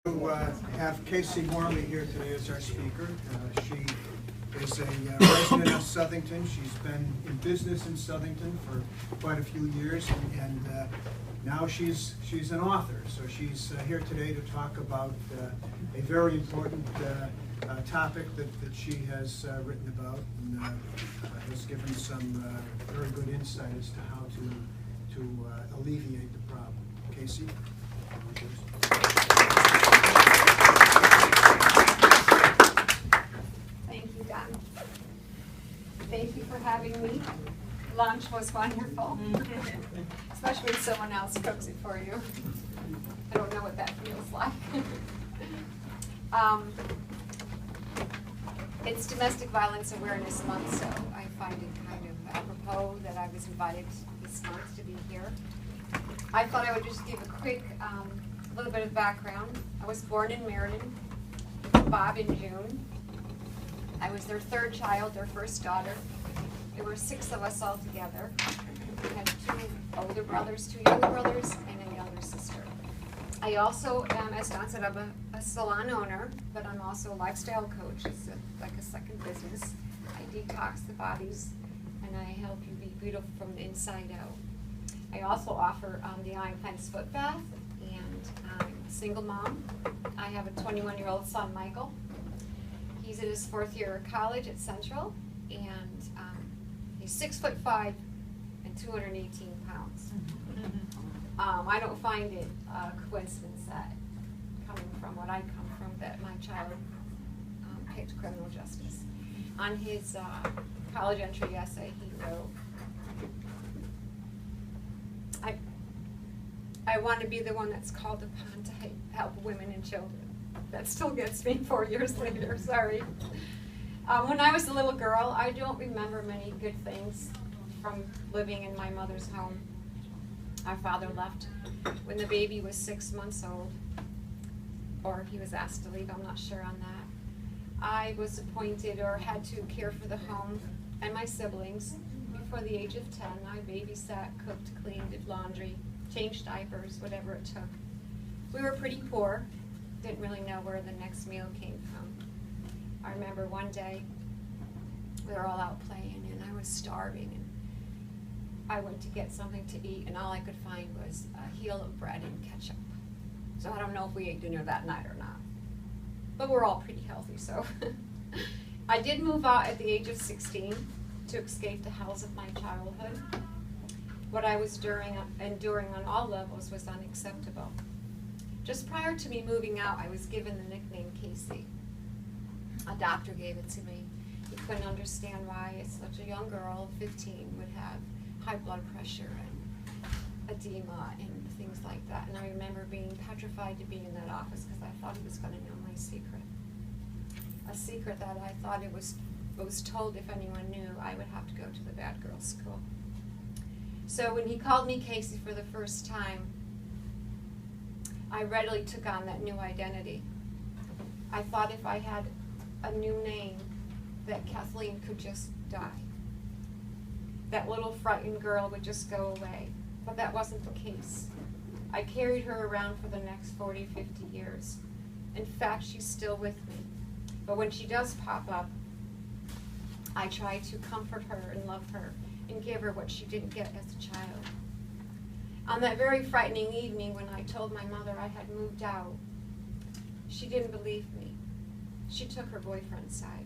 To have Casey Morley here today as our speaker. She is a resident of Southington. She's been in business in Southington for quite a few years, and now she's an author. So she's here today to talk about a very important topic that she has written about, and has given some very good insight as to how to alleviate the problem. Casey? Thank you for having me. Lunch was wonderful, especially when someone else cooks it for you. I don't know what that feels like. It's Domestic Violence Awareness Month, so I find it kind of apropos that I was invited this month to be here. I thought I would just give a quick little bit of background. I was born in Meriden, Bob and June. I was their third child, their first daughter. There were 6 of us all together. We had 2 older brothers, 2 younger brothers, and a younger sister. I also am, as Don said, I'm a salon owner, but I'm also a lifestyle coach. It's like a second business. I detox the bodies, and I help you be beautiful from the inside out. I also offer the Iron Plants Foot Bath, and I'm a single mom. I have a 21-year-old son, Michael. He's in his 4th year of college at Central, and he's 6'5" and 218 pounds. I don't find it a coincidence that, coming from what I come from, that my child picked criminal justice. On his college entry essay, he wrote, I want to be the one that's called upon to help women and children. That still gets me 4 years later, sorry. When I was a little girl, I don't remember many good things from living in my mother's home. Our father left when the baby was 6 months old, or he was asked to leave, I'm not sure on that. I was appointed or had to care for the home and my siblings. Before the age of 10, I babysat, cooked, cleaned, did laundry, changed diapers, whatever it took. We were pretty poor. Didn't really know where the next meal came from. I remember one day we were all out playing and I was starving, and I went to get something to eat, and all I could find was a heel of bread and ketchup. So I don't know if we ate dinner that night or not, but we're all pretty healthy. So I did move out at the age of 16 to escape the hells of my childhood. What I was enduring on all levels was unacceptable. Just prior to me moving out, I was given the nickname Casey. A doctor gave it to me. He couldn't understand why such a young girl, 15, would have high blood pressure and edema and things like that. And I remember being petrified to be in that office because I thought he was going to know my secret. A secret that I thought it was told if anyone knew, I would have to go to the bad girls' school. So when he called me Casey for the first time, I readily took on that new identity. I thought if I had a new name, that Kathleen could just die. That little frightened girl would just go away. But that wasn't the case. I carried her around for the next 40, 50 years. In fact, she's still with me. But when she does pop up, I try to comfort her and love her and give her what she didn't get as a child. On that very frightening evening when I told my mother I had moved out, she didn't believe me. She took her boyfriend's side,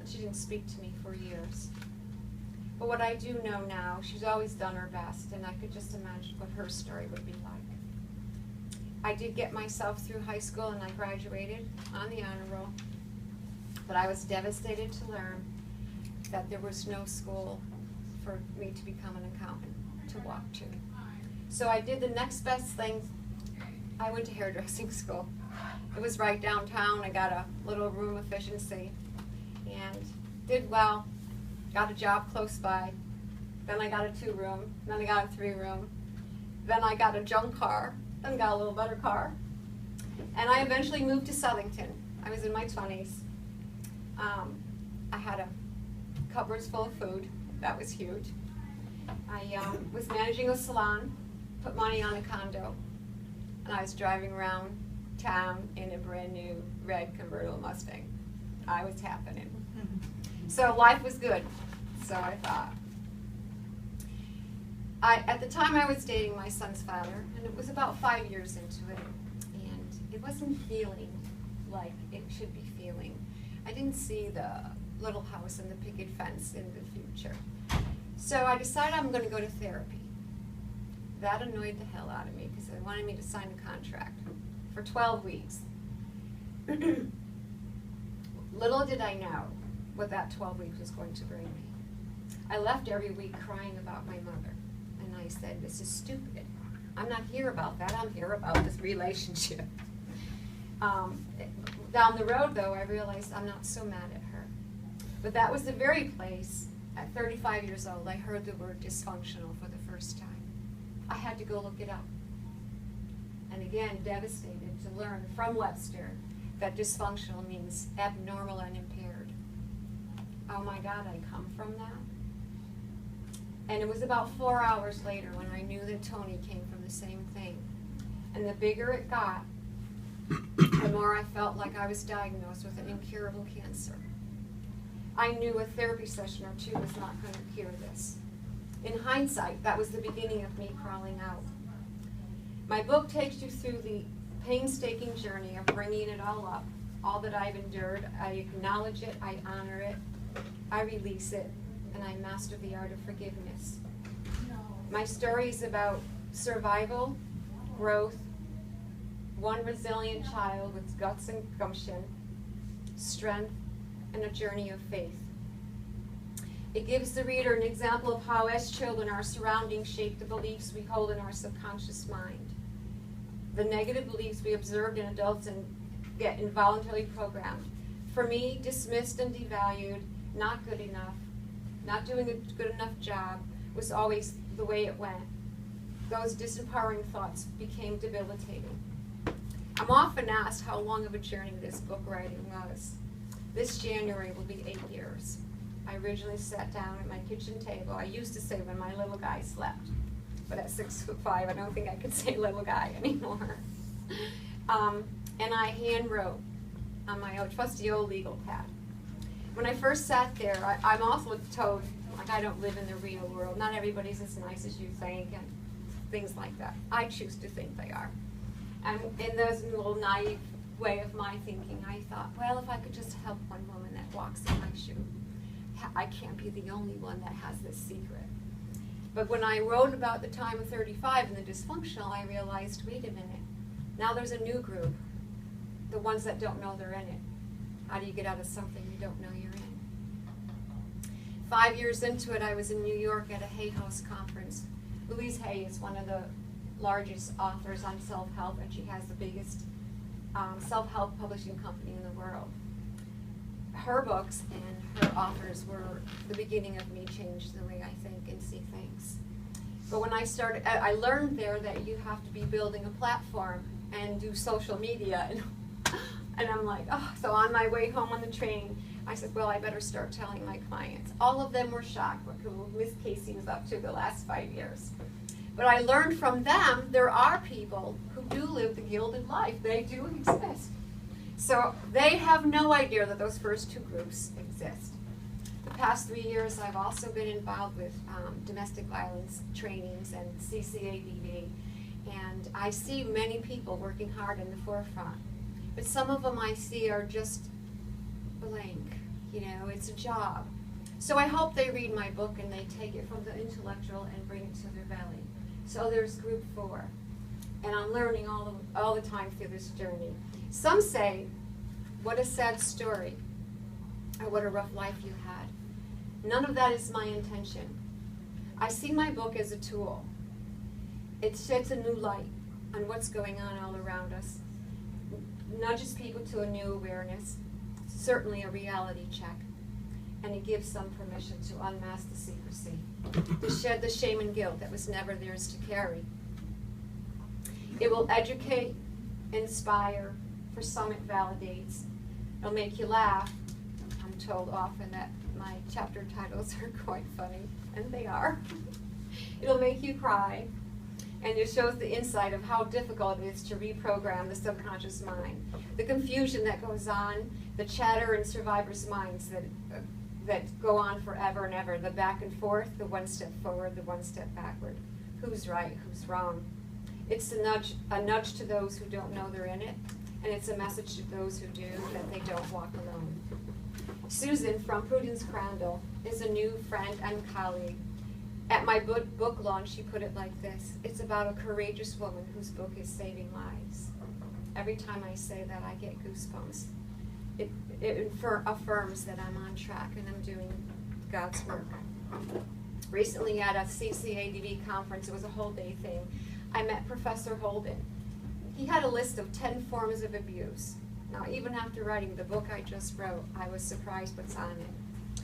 and she didn't speak to me for years. But what I do know now, she's always done her best, and I could just imagine what her story would be like. I did get myself through high school, and I graduated on the honor roll, but I was devastated to learn that there was no school for me to become an accountant to walk to. So I did the next best thing. I went to hairdressing school. It was right downtown. I got a little room efficiency and did well. Got a job close by. Then I got a 2-room. Then I got a 3-room. Then I got a junk car. Then got a little better car. And I eventually moved to Southington. I was in my 20s. I had a cupboards full of food. That was huge. I was managing a salon, put money on a condo, and I was driving around town in a brand new red convertible Mustang. I was happening. So life was good, so I thought. At the time I was dating my son's father, and it was about 5 years into it, and it wasn't feeling like it should be feeling. I didn't see the little house and the picket fence in the future. So I decided I'm going to go to therapy. That annoyed the hell out of me because they wanted me to sign a contract for 12 weeks. Little did I know what that 12 weeks was going to bring me. I left every week crying about my mother. And I said, this is stupid. I'm not here about that. I'm here about this relationship. Down the road, though, I realized I'm not so mad at her. But that was the very place, at 35 years old, I heard the word dysfunctional for the first time. I had to go look it up. And again, devastated to learn from Webster that dysfunctional means abnormal and impaired. Oh my God, I come from that? And it was about 4 hours later when I knew that Tony came from the same thing. And the bigger it got, the more I felt like I was diagnosed with an incurable cancer. I knew a therapy session or two was not going to cure this. In hindsight, that was the beginning of me crawling out. My book takes you through the painstaking journey of bringing it all up, all that I've endured. I acknowledge it, I honor it, I release it, and I master the art of forgiveness. My story is about survival, growth, one resilient child with guts and gumption, strength, and a journey of faith. It gives the reader an example of how, as children, our surroundings shape the beliefs we hold in our subconscious mind. The negative beliefs we observed in adults and get involuntarily programmed. For me, dismissed and devalued, not good enough, not doing a good enough job was always the way it went. Those disempowering thoughts became debilitating. I'm often asked how long of a journey this book writing was. This January will be 8 years. I originally sat down at my kitchen table. I used to say when my little guy slept, but at 6'5", I don't think I could say little guy anymore. And I hand wrote on my old trusty old legal pad. When I first sat there, I'm also told, like, I don't live in the real world. Not everybody's as nice as you think, and things like that. I choose to think they are. And in those little naive way of my thinking, I thought, well, if I could just help one woman that walks in my shoe, I can't be the only one that has this secret. But when I wrote about the time of 35 and the dysfunctional, I realized, wait a minute, now there's a new group, the ones that don't know they're in it. How do you get out of something you don't know you're in? 5 years into it, I was in New York at a Hay House conference. Louise Hay is one of the largest authors on self-help, and she has the biggest self-help publishing company in the world. Her books and her authors were the beginning of me change the way I think and see things. But when I started, I learned there that you have to be building a platform and do social media, and I'm like, oh. So on my way home on the train, I said, well, I better start telling my clients. All of them were shocked what Miss Casey was up to the last 5 years. But I learned from them, there are people who do live the gilded life. They do exist. So they have no idea that those first two groups exist. The past 3 years, I've also been involved with domestic violence trainings and CCADV. And I see many people working hard in the forefront. But some of them I see are just blank. You know, it's a job. So I hope they read my book and they take it from the intellectual and bring it to their belly. So there's group 4. And I'm learning all the time through this journey. Some say, what a sad story, or what a rough life you had. None of that is my intention. I see my book as a tool. It sheds a new light on what's going on all around us, nudges people to a new awareness, certainly a reality check, and it gives some permission to unmask the secrecy, to shed the shame and guilt that was never theirs to carry. It will educate, inspire, for some it validates. It'll make you laugh. I'm told often that my chapter titles are quite funny, and they are. It'll make you cry. And it shows the insight of how difficult it is to reprogram the subconscious mind. The confusion that goes on, the chatter in survivors' minds that go on forever and ever, the back and forth, the one step forward, the one step backward. Who's right, who's wrong? It's a nudge to those who don't know they're in it, and it's a message to those who do that they don't walk alone. Susan from Prudence Crandall is a new friend and colleague. At my book launch, she put it like this: it's about a courageous woman whose book is saving lives. Every time I say that, I get goosebumps. It affirms that I'm on track and I'm doing God's work. Recently at a CCADV conference, it was a whole day thing, I met Professor Holden. He had a list of 10 forms of abuse. Now, even after writing the book I just wrote, I was surprised what's on it.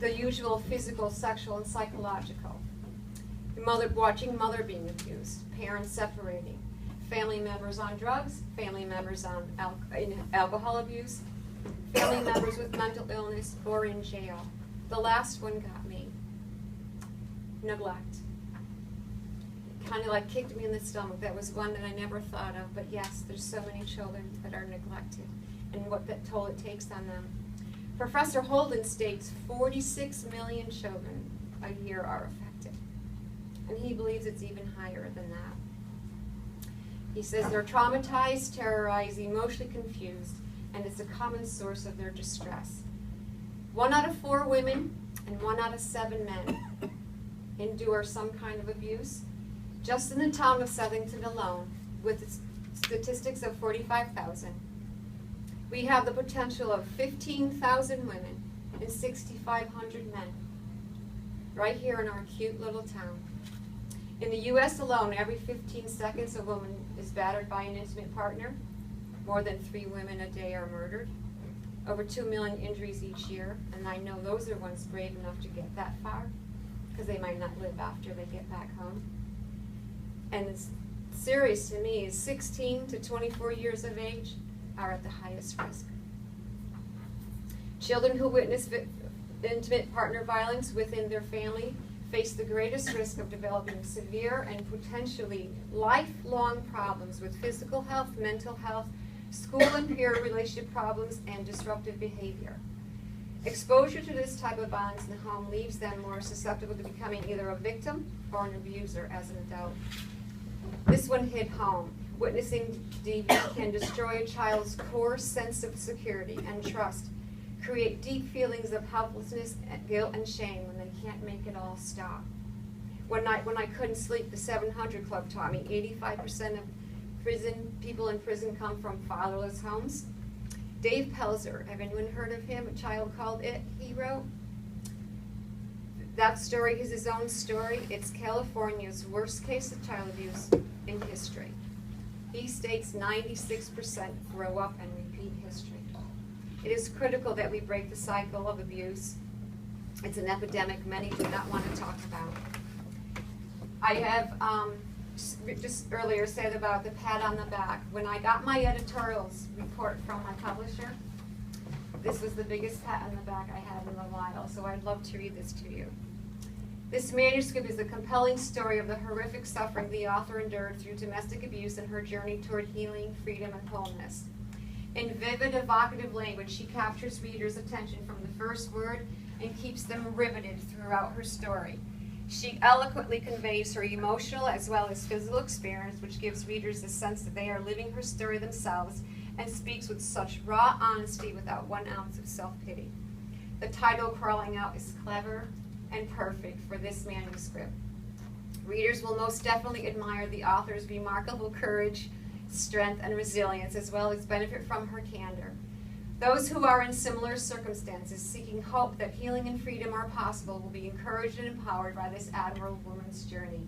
The usual physical, sexual, and psychological. Watching mother being abused, parents separating, family members on drugs, family members on alcohol abuse, family members with mental illness or in jail. The last one got me. Neglect. Kind of like kicked me in the stomach. That was one that I never thought of, but yes, there's so many children that are neglected and what that toll it takes on them. Professor Holden states 46 million children a year are affected, and he believes it's even higher than that. He says they're traumatized, terrorized, emotionally confused, and it's a common source of their distress. 1 out of 4 women and 1 out of 7 men endure some kind of abuse. Just in the town of Southington alone, with statistics of 45,000, we have the potential of 15,000 women and 6,500 men right here in our cute little town. In the U.S. alone, every 15 seconds a woman is battered by an intimate partner. More than 3 women a day are murdered. Over 2 million injuries each year, and I know those are ones brave enough to get that far, because they might not live after they get back home. And it's serious to me is 16 to 24 years of age are at the highest risk. Children who witness intimate partner violence within their family face the greatest risk of developing severe and potentially lifelong problems with physical health, mental health, school and peer relationship problems, and disruptive behavior. Exposure to this type of violence in the home leaves them more susceptible to becoming either a victim or an abuser as an adult. This one hit home. Witnessing DV can destroy a child's core sense of security and trust, create deep feelings of helplessness, guilt, and shame when they can't make it all stop. One night when I couldn't sleep, the 700 Club taught me 85% of people in prison come from fatherless homes. Dave Pelzer, have anyone heard of him? A Child Called It, he wrote. That story is his own story. It's California's worst case of child abuse in history. He states 96% grow up and repeat history. It is critical that we break the cycle of abuse. It's an epidemic many do not want to talk about. I have just earlier said about the pat on the back. When I got my editorials report from my publisher, this was the biggest pat on the back I had in a while, so I'd love to read this to you. This manuscript is a compelling story of the horrific suffering the author endured through domestic abuse and her journey toward healing, freedom, and wholeness. In vivid, evocative language, she captures readers' attention from the first word and keeps them riveted throughout her story. She eloquently conveys her emotional as well as physical experience, which gives readers a sense that they are living her story themselves, and speaks with such raw honesty without 1 ounce of self-pity. The title, Crawling Out, is clever and perfect for this manuscript. Readers will most definitely admire the author's remarkable courage, strength, and resilience, as well as benefit from her candor. Those who are in similar circumstances seeking hope that healing and freedom are possible will be encouraged and empowered by this admirable woman's journey.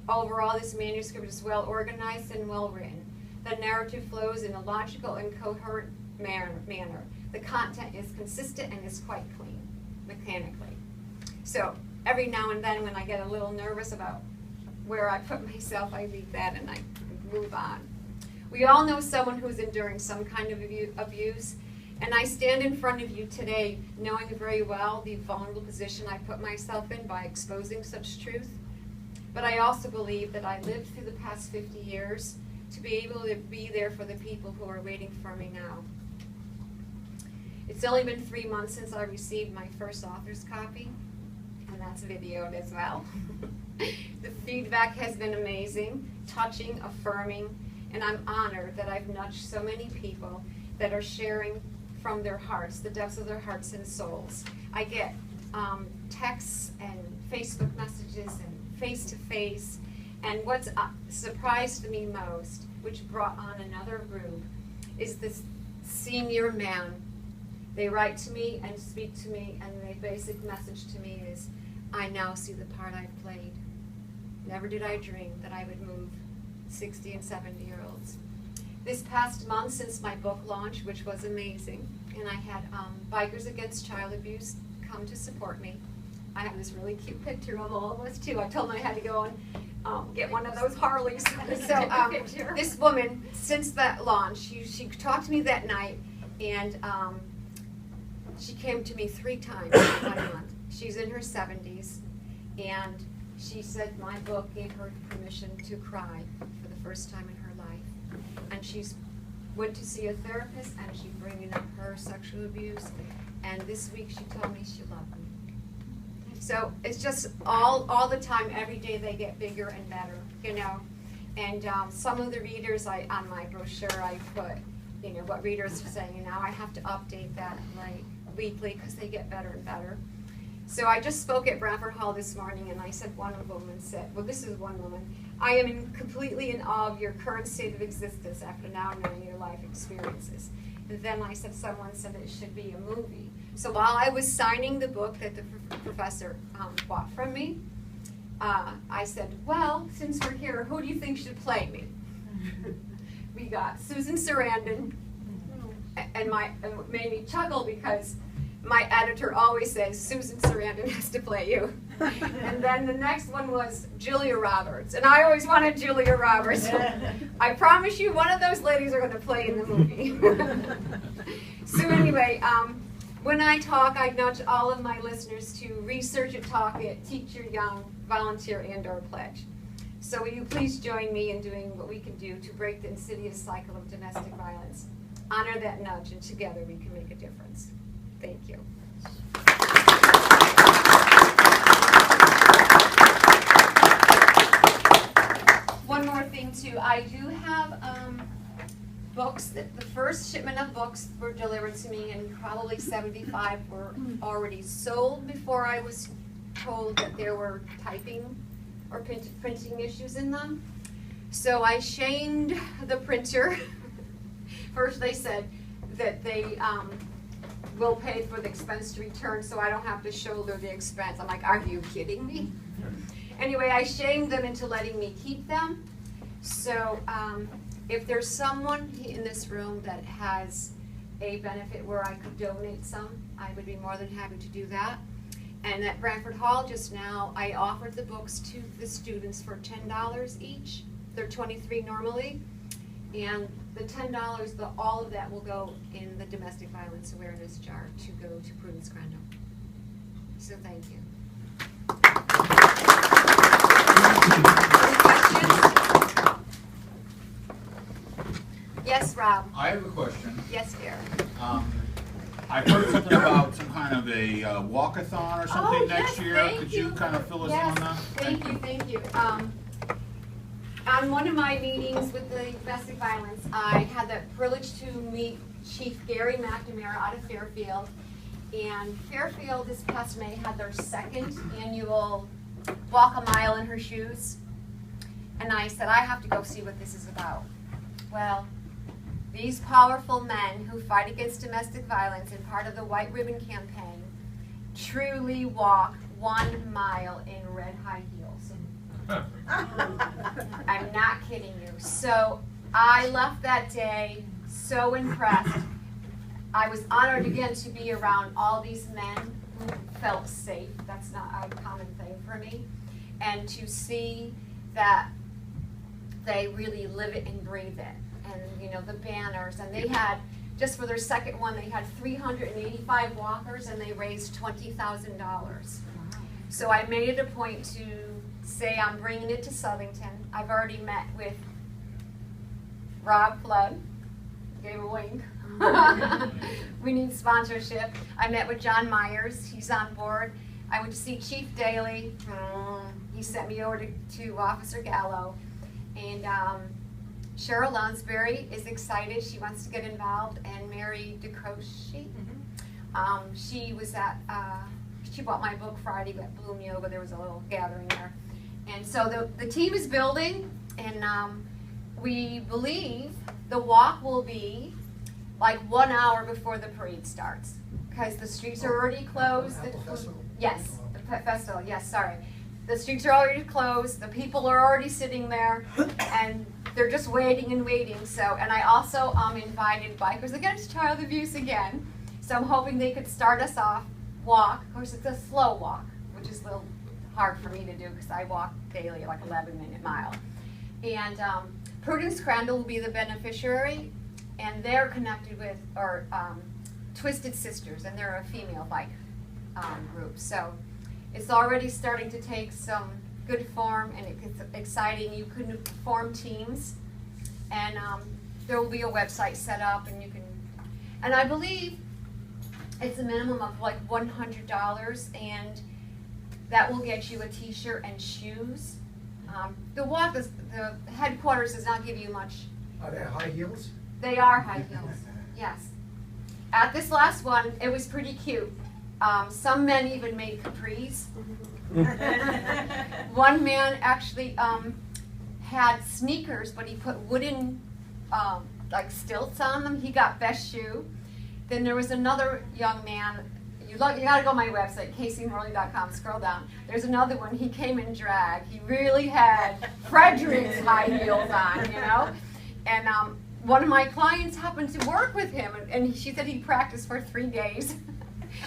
Overall, this manuscript is well organized and well written. The narrative flows in a logical and coherent manner. The content is consistent and is quite clean, mechanically. So every now and then when I get a little nervous about where I put myself, I read that and I move on. We all know someone who's enduring some kind of abuse, and I stand in front of you today knowing very well the vulnerable position I put myself in by exposing such truth. But I also believe that I lived through the past 50 years to be able to be there for the people who are waiting for me now. It's only been 3 months since I received my first author's copy, and that's videoed as well. The feedback has been amazing, touching, affirming, and I'm honored that I've nudged so many people that are sharing from their hearts, the depths of their hearts and souls. I get texts and Facebook messages and face-to-face, and what's surprised me most, which brought on another group, is this senior man. They write to me and speak to me, and the basic message to me is, I now see the part I've played. Never did I dream that I would move 60 and 70-year-olds. This past month since my book launch, which was amazing, and I had Bikers Against Child Abuse come to support me. I have this really cute picture of all of us too. I told them I had to go and get one of those Harleys. So this woman, since that launch, she talked to me that night, and she came to me 3 times in 1 month. She's in her 70s, and she said my book gave her permission to cry for the first time in her life. And she's went to see a therapist, and she's bringing up her sexual abuse. And this week she told me she loved me. So it's just all the time, every day they get bigger and better, you know. And some of the readers, on my brochure, I put, you know, what readers are saying, and now I have to update that like weekly because they get better and better. So I just spoke at Bradford Hall this morning, and I said, one woman said, well, this is one woman, I am completely in awe of your current state of existence after now knowing your life experiences. And then I said, someone said it should be a movie. So while I was signing the book that the professor bought from me, I said, well, since we're here, who do you think should play me? We got Susan Sarandon, and it made me chuckle because my editor always says, Susan Sarandon has to play you. And then the next one was Julia Roberts. And I always wanted Julia Roberts. I promise you, one of those ladies are going to play in the movie. So anyway, when I talk, I nudge all of my listeners to research it, talk it, teach your young, volunteer, and/or pledge. So will you please join me in doing what we can do to break the insidious cycle of domestic violence? Honor that nudge, and together we can make a difference. Thank you. One more thing too, I do have books, that the first shipment of books were delivered to me, and probably 75 were already sold before I was told that there were typing or printing issues in them. So I shamed the printer. First they said that they will pay for the expense to return, so I don't have to shoulder the expense. I'm like, are you kidding me? Anyway, I shamed them into letting me keep them. So if there's someone in this room that has a benefit where I could donate some, I would be more than happy to do that. And at Bradford Hall just now, I offered the books to the students for $10 each. They're $23 normally. And the $10, all of that will go in the domestic violence awareness jar to go to Prudence Crandall. So thank you. Any questions? Yes, Rob. I have a question. Yes, dear. I heard something about some kind of a walkathon or something next year. Thank Could you kind of fill us in on that? Thank you. On one of my meetings with the domestic violence, I had the privilege to meet Chief Gary McNamara out of Fairfield. And Fairfield this past May had their 2nd annual Walk a Mile in Her Shoes. And I said, I have to go see what this is about. Well, these powerful men who fight against domestic violence and part of the White Ribbon Campaign truly walk 1 mile in red high heels. I'm not kidding you. So I left that day so impressed. I was honored again to be around all these men who felt safe. That's not a common thing for me. And to see that they really live it and breathe it. And you know, the banners, and they had, just for their 2nd one, they had 385 walkers, and they raised $20,000. So I made it a point to say I'm bringing it to Southington. I've already met with Rob Flood, gave a wink. We need sponsorship. I met with John Myers, he's on board. I went to see Chief Daly. He sent me over to Officer Gallo. And Cheryl Lonsberry is excited. She wants to get involved. And Mary DeCroce, she was at, she bought my book Friday at Bloom Yoga. There was a little gathering there. And so the team is building, and we believe the walk will be like 1 hour before the parade starts, because the streets are already closed. Yes, the festival, yes, sorry. The streets are already closed, the people are already sitting there, and they're just waiting and waiting. So, and I also invited Bikers Against Child Abuse again, so I'm hoping they could start us off, walk. Of course, it's a slow walk, which is a little hard for me to do because I walk daily, like 11-minute mile. And Prudence Crandall will be the beneficiary, and they're connected with Twisted Sisters, and they're a female bike group. So it's already starting to take some good form, and it's exciting. You can form teams, and there will be a website set up, and you can, and I believe it's a minimum of like $100, and that will get you a t-shirt and shoes. The headquarters does not give you much. Are they high heels? They are high heels, yes. At this last one, it was pretty cute. Some men even made capris. One man actually had sneakers, but he put wooden like stilts on them. He got best shoe. Then there was another young man. You gotta go on my website, caseymorley.com, scroll down. There's another one, he came in drag. He really had Frederick's high heels on, you know? And one of my clients happened to work with him, and she said he practiced for 3 days.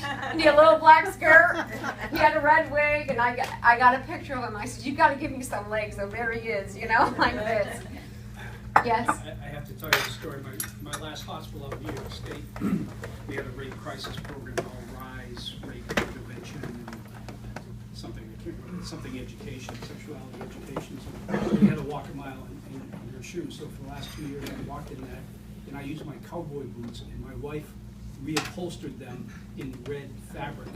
And he had a little black skirt, he had a red wig, and I got a picture of him. I said, you gotta give me some legs, so there he is, you know, like this. Yes? I have to tell you a story. My last hospital out in New York State, we had a rape crisis program called RISE, Rape Intervention, and something education, sexuality education. So we had to walk a mile in your shoes. So for the last 2 years, I walked in that, and I used my cowboy boots, and my wife reupholstered them in red fabric.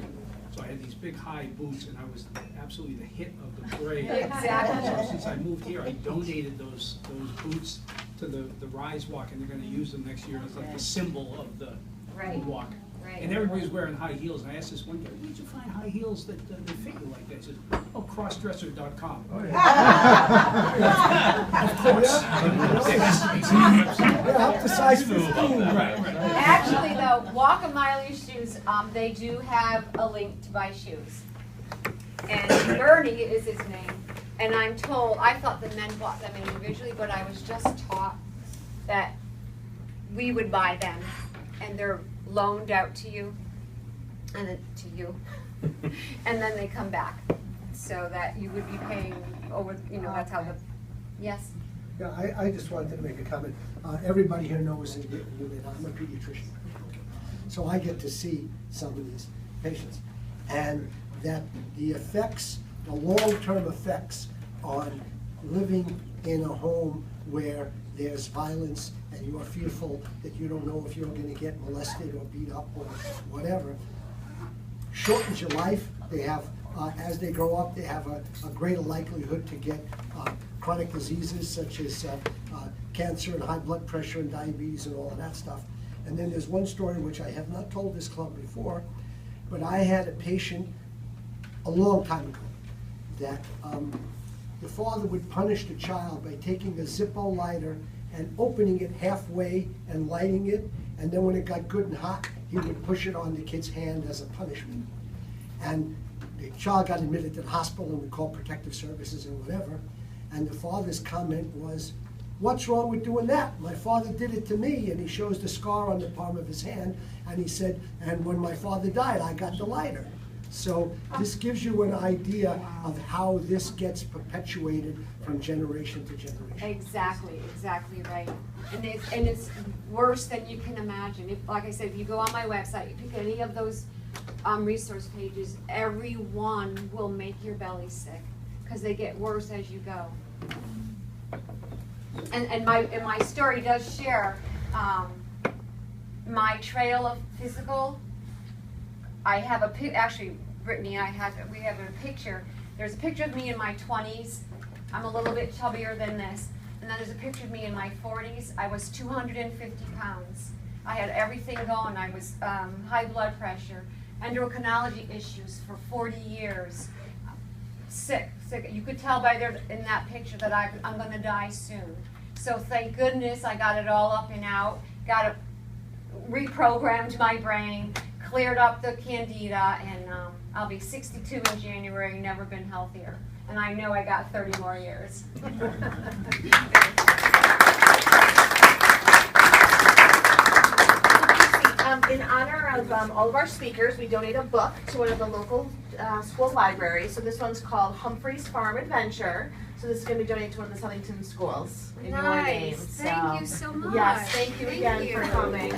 So I had these big high boots, and I was absolutely the hit of the parade. Exactly. So since I moved here, I donated those boots to the Rise Walk, and they're going to use them next year as like the symbol of the walk. Right. And everybody's wearing high heels, and I asked this one guy, where did you find high heels that fit you like that? He said, oh, crossdresser.com. Oh, yeah. Of course. Yeah, up to size 15. Right. Actually, though, Walk a Mile in Shoes, they do have a link to buy shoes. And Bernie is his name. And I'm told, I thought the men bought them individually, but I was just taught that we would buy them, and they're loaned out to you, and then to you, and then they come back, so that you would be paying over, you know, that's how the, yes? Yeah, I just wanted to make a comment. Everybody here knows that I'm a pediatrician. So I get to see some of these patients. And that the effects, the long-term effects on living in a home where there's violence and you are fearful that you don't know if you're going to get molested or beat up or whatever, shortens your life. They have, as they grow up, they have a greater likelihood to get chronic diseases such as cancer and high blood pressure and diabetes and all of that stuff. And then there's one story which I have not told this club before, but I had a patient a long time ago that the father would punish the child by taking a Zippo lighter and opening it halfway and lighting it, and then when it got good and hot, he would push it on the kid's hand as a punishment. And the child got admitted to the hospital, and we called protective services and whatever, and the father's comment was, what's wrong with doing that? My father did it to me, and he shows the scar on the palm of his hand, and he said, and when my father died, I got the lighter. So this gives you an idea of how this gets perpetuated from generation to generation. Exactly right. And it's worse than you can imagine. If, like I said, if you go on my website, you pick any of those resource pages, every one will make your belly sick. because they get worse as you go. And my story does share my trail of physical. I have actually, Brittany and we have a picture. There's a picture of me in my 20s. I'm a little bit chubbier than this. And then there's a picture of me in my 40s. I was 250 pounds. I had everything going. I was high blood pressure, endocrinology issues for 40 years. Sick. You could tell by in that picture that I'm going to die soon. So thank goodness I got it all up and out, got it reprogrammed my brain, cleared up the candida, and I'll be 62 in January, never been healthier. And I know I got 30 more years. In honor of all of our speakers, we donate a book to one of the local school libraries. So this one's called Humphrey's Farm Adventure. So this is going to be donated to one of the Southington schools in your name. Nice. Thank you so much. Yes, thank you again for coming.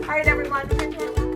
All right, everyone.